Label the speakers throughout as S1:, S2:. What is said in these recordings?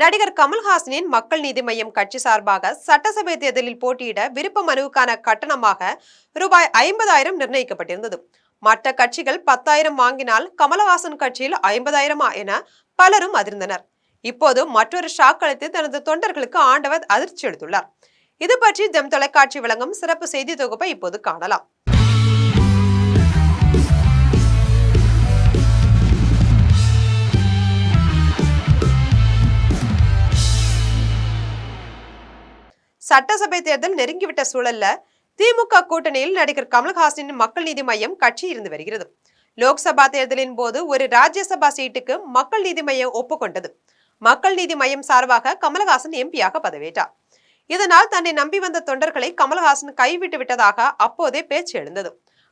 S1: நடிகர் கமல்ஹாசனின் மக்கள் நீதி மய்யம் கட்சி சார்பாக சட்டசபை தேர்தலில் போட்டியிட விருப்ப மனுவுக்கான கட்டணமாக ரூபாய் 50,000 நிர்ணயிக்கப்பட்டிருந்தது. மற்ற கட்சிகள் 10,000 வாங்கினால் கமல்ஹாசன் கட்சியில் 50,000 என பலரும் அதிர்ந்தனர். இப்போது மற்றொரு ஷாக் அளித்து தனது தொண்டர்களுக்கு ஆண்டவர் அதிர்ச்சி அளித்துள்ளார். இது பற்றி ஜெம் தொலைக்காட்சி வழங்கும் சிறப்பு செய்தி தொகுப்பை இப்போது காணலாம். சட்டசபை தேர்தல் நெருங்கிவிட்ட சூழல்ல திமுக கூட்டணியில் நடிகர் கமல்ஹாசனின் மக்கள் நீதி மய்யம் கட்சி இருந்து வருகிறது. லோக்சபா தேர்தலின் போது ஒரு ராஜ்யசபா சீட்டுக்கு மக்கள் நீதி மய்யம் ஒப்புக்கொண்டது. மக்கள் நீதி மய்யம் சார்பாக கமல்ஹாசன் எம்பியாக பதவியேற்றார். இதனால் தன்னை நம்பி வந்த தொண்டர்களை கமல்ஹாசன் கைவிட்டு விட்டதாக அப்போதே பேச்சு எழுந்தது.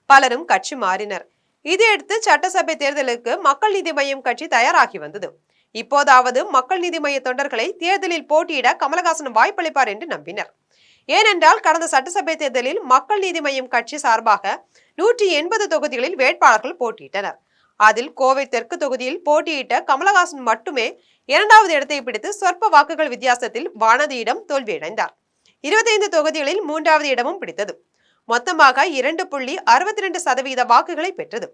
S1: பலரும் கட்சி மாறினர். இதையடுத்து சட்டசபை தேர்தலுக்கு மக்கள் நீதி மய்யம் கட்சி தயாராகி வந்தது. இப்போதாவது மக்கள் நீதி மய்ய தொண்டர்களை தேர்தலில் போட்டியிட கமல்ஹாசன் வாய்ப்பளிப்பார் என்று நம்பினர். ஏனென்றால் கடந்த சட்டசபை தேர்தலில் மக்கள் நீதி மய்யம் கட்சி சார்பாக 180 தொகுதிகளில் வேட்பாளர்கள் போட்டியிட்டனர். அதில் கோவை தெற்கு தொகுதியில் போட்டியிட்ட கமல்ஹாசன் மட்டுமே 2வது இடத்தை பிடித்து சொற்ப வாக்குகள் வித்தியாசத்தில் வானதியிடம் தோல்வியடைந்தார். 25 தொகுதிகளில் 3வது இடமும் பிடித்தது. மொத்தமாக 2.62% வாக்குகளை பெற்றது.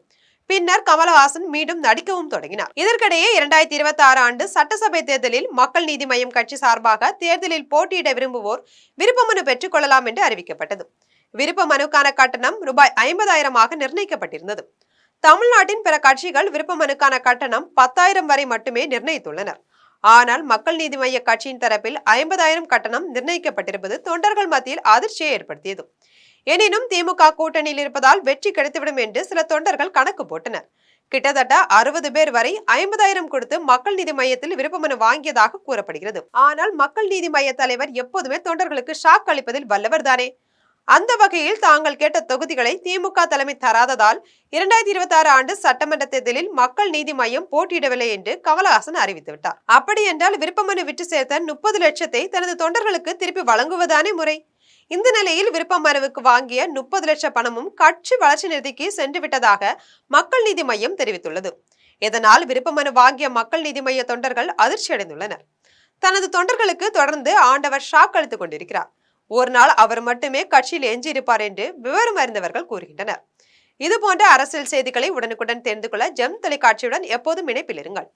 S1: பின்னர் கமல்ஹாசன் மீண்டும் நடிக்கவும் தொடங்கினார். இதற்கிடையே 2026 ஆண்டு சட்டசபை தேர்தலில் மக்கள் நீதி மய்யம் கட்சி சார்பாக தேர்தலில் போட்டியிட விரும்புவோர் விருப்ப மனு பெற்றுக் கொள்ளலாம் என்று அறிவிக்கப்பட்டது. விருப்ப மனுக்கான கட்டணம் ரூபாய் 50,000 நிர்ணயிக்கப்பட்டிருந்தது. தமிழ்நாட்டின் பிற கட்சிகள் விருப்ப மனுக்கான கட்டணம் 10,000 வரை மட்டுமே நிர்ணயித்துள்ளனர். ஆனால் மக்கள் நீதி மய்ய கட்சியின் தரப்பில் 50,000 கட்டணம் நிர்ணயிக்கப்பட்டிருப்பது தொண்டர்கள் மத்தியில் அதிர்ச்சியை ஏற்படுத்தியது. எனினும் திமுக கூட்டணியில் இருப்பதால் வெற்றி கிடைத்துவிடும் என்று சில தொண்டர்கள் கணக்கு போட்டனர். கிட்டத்தட்ட 60 பேர் வரை 50,000 கொடுத்து மக்கள் நீதி மய்யத்தில் விருப்ப மனு வாங்கியதாக கூறப்படுகிறது. ஆனால் மக்கள் நீதி மய்ய தலைவர் எப்போதுமே தொண்டர்களுக்கு ஷாக் அளிப்பதில் வல்லவர் தானே. அந்த வகையில் தாங்கள் கேட்ட தொகுதிகளை திமுக தலைமை தராததால் 2026 ஆண்டு சட்டமன்ற தேர்தலில் மக்கள் நீதி மய்யம் போட்டியிடவில்லை என்று கமல்ஹாசன் அறிவித்துவிட்டார். அப்படி என்றால் விருப்ப மனு விட்டு சேர்த்த 30 லட்சத்தை தனது தொண்டர்களுக்கு திருப்பி வழங்குவதானே முறை. இந்த நிலையில் விருப்ப மனுவுக்கு வாங்கிய 30 லட்சம் பணமும் கட்சி வளர்ச்சி நிதிக்கு சென்று விட்டதாக மக்கள் நீதி மய்யம் தெரிவித்துள்ளது. இதனால் விருப்ப மனு வாங்கிய மக்கள் நீதி மய்ய தொண்டர்கள் அதிர்ச்சி அடைந்துள்ளனர். தனது தொண்டர்களுக்கு தொடர்ந்து ஆண்டவர் ஷாக் அளித்துக் கொண்டிருக்கிறார். ஒரு நாள் அவர் மட்டுமே கட்சியில் எஞ்சியிருப்பார் என்று விவரம் அறிந்தவர்கள் கூறுகின்றனர். இதுபோன்ற அரசியல் செய்திகளை உடனுக்குடன் தெரிந்து கொள்ள ஜெம் தொலைக்காட்சியுடன் எப்போதும் இணைப்பில் இருங்கள்.